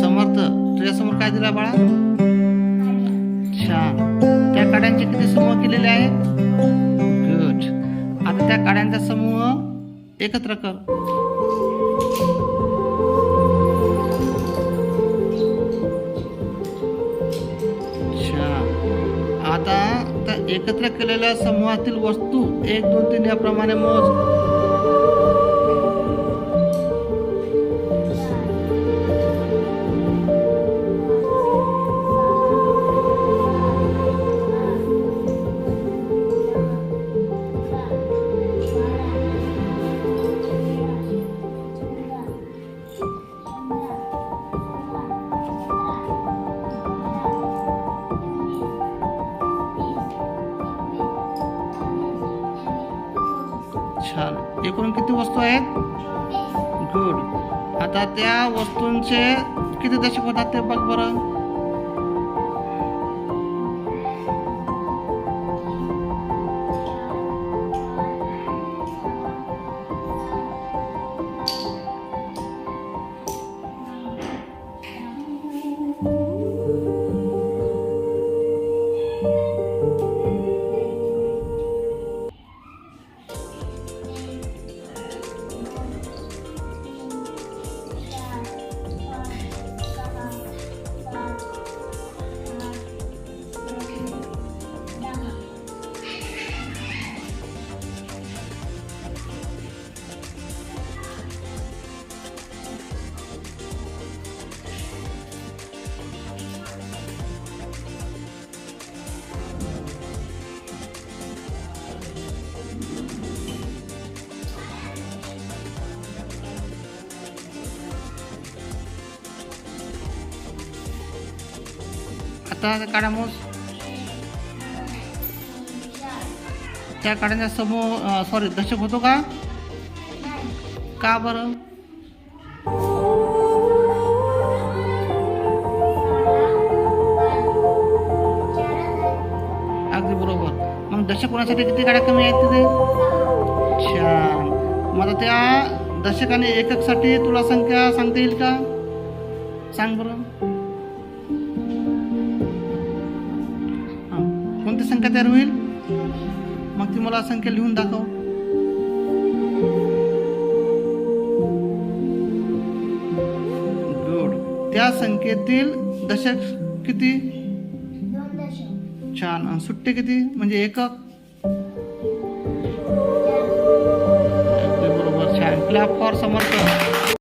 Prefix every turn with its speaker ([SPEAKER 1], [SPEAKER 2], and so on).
[SPEAKER 1] समर्थ, तुझ्यासमोर काय दिला बाळा? छान. त्या काड्यांचे किती समूह केलेले आहेत? गुड. आता त्या काड्यांचा समूह एकत्र कर. छान. आता त्या एकत्र केलेल्या समूहातील वस्तू 1 2 3 याप्रमाणे मोज. छान. एकूण किती वस्तू आहेत? गुड. आता त्या वस्तूंचे किती दशक होतात ते बघ बरं. आता काढा मोज. त्या काड्यांचा समूह सॉरी दशक होतो का? का बरं? अगदी बरोबर. मग दशक होण्यासाठी किती काड्या कमी आहेत तिथे? छान. मग त्या दशक आणि एककसाठी तुला संख्या सांगता येईल का? सांग बरं. कोणती संख्या तयार होईल? मग ती मला संख्या लिहून दाखव. गुड. त्या संख्येतील दशक किती? 2 छान. आणि सुट्टे किती म्हणजे एकक? बरोबर. छान. Clap for Samarth.